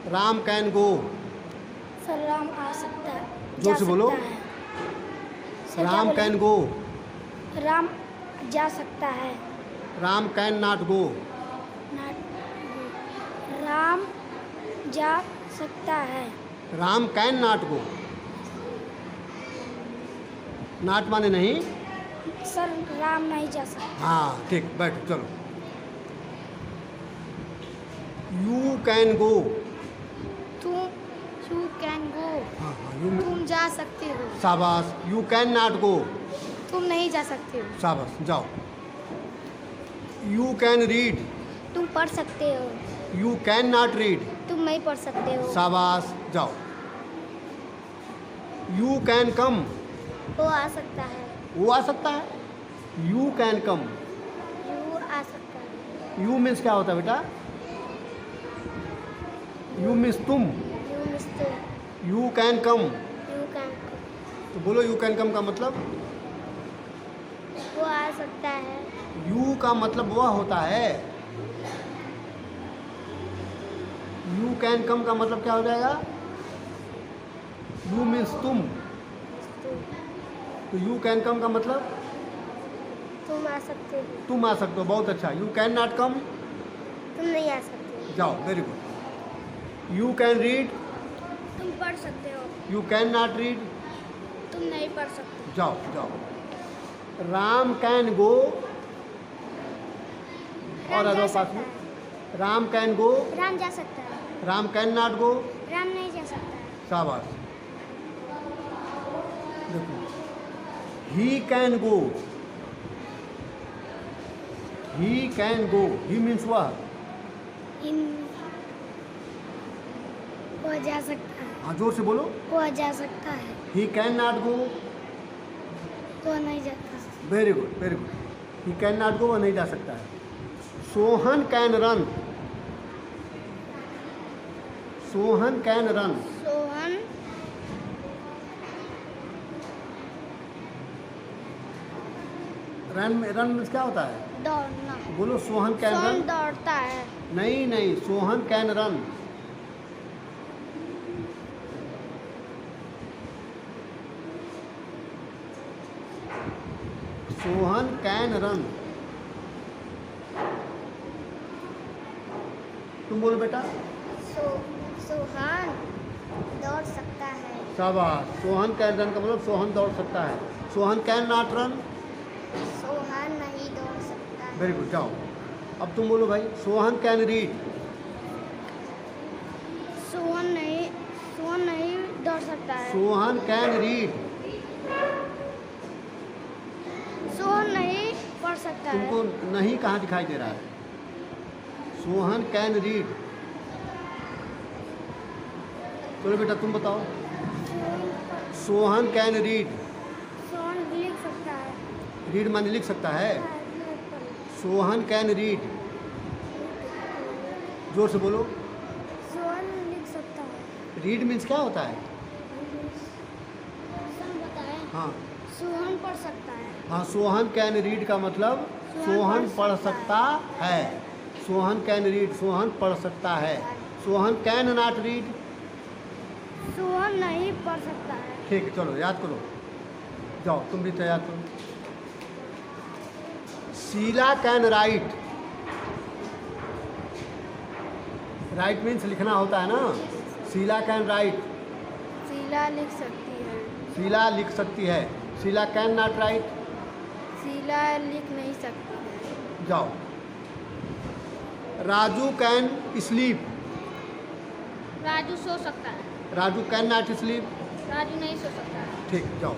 Ram can go. Sir Ram आ सकता है, जोर जा से बोलो। सकता है। सर क्या राम बोले? Can go. राम जा सकता है। Ram can not go. Ram जा सकता है। Ram can not go. Not माने नहीं। सर राम नहीं जा सकता। हाँ ठीक, बैठो चलो। You can go. तुम यू कैन गो। हाँ हाँ यू। तुम जा सकते हो। शाबाश। You can not go. तुम नहीं जा सकते हो। शाबाश, जाओ। You can read. तुम पढ़ सकते हो। You can not read. तुम नहीं पढ़ सकते हो। शाबाश, जाओ। You can come. वो आ सकता है। वो आ सकता है। You can come. यू आ सकता है। यू मीन्स क्या होता है बेटा? यू मीन्स तुम। You mister. You can come. You can तो बोलो यू कैन कम का मतलब। वो आ सकता है। यू का मतलब वह होता है। यू कैन कम का मतलब क्या हो जाएगा? यू मीन्स तुम। तो यू कैन कम का मतलब तुम आ सकते हो। तुम आ सकते हो। बहुत अच्छा। You can not come. तुम नहीं आ सकते। जाओ, very good. You can read. तुम पढ़ सकते हो। You can not read. तुम नहीं पढ़ सकते। जाओ जाओ। राम कैन गो। और राम जा अदर पास सकता में है। राम कैन गो। राम जा सकता है। Ram can not go. Ram नहीं जा सकता है। शाबाश। देखो, he can go. He can go. He means वह। वो जा सकता है। हाँ जोर से बोलो। वो जा सकता है। He can not go. वो नहीं जाता। Very good, very good. He can not go, वह नहीं जा सकता है। Sohan can run. Sohan can run. Sohan run means क्या होता है? दौड़ना। बोलो सोहन कैन सोहन रन। दौड़ता है। नहीं नहीं, Sohan can run. Sohan can run. तुम बोलो बेटा। सोहन दौड़ सकता है। शाबाश। सोहन कैन रन का मतलब सोहन दौड़ सकता है। Sohan can not run. Sohan नहीं दौड़ सकता है। वेरी गुड, जाओ। अब तुम बोलो भाई। Sohan can read. सोहन नहीं दौड़ सकता है। Sohan can read. सोहन नहीं पढ़ सकता है। तुमको नहीं कहाँ दिखाई दे रहा है? Sohan can read. चलो बेटा तुम बताओ। Sohan can read. सोहन लिख सकता है। रीड माने लिख सकता है। Sohan can read. जोर से बोलो। सोहन लिख सकता है। रीड मीन्स क्या होता है? सोहन बताए। हाँ सोहन पढ़ सकता है। हाँ, सोहन कैन रीड का मतलब सोहन पढ़ सकता है। सोहन कैन रीड, सोहन पढ़ सकता है। Sohan can not read. Sohan नहीं पढ़ सकता है। ठीक है, चलो याद करो। जाओ तुम भी तैयार करो। Sheela can write. Write means लिखना होता है ना। Sheila can right. शीला लिख सकती है। शीला लिख सकती है। Sheela can not write. Sheela लिख नहीं सकती है। जाओ। Raju can sleep. राजू सो सकता है। Raju can not sleep. Raju नहीं सो सकता है। ठीक, जाओ।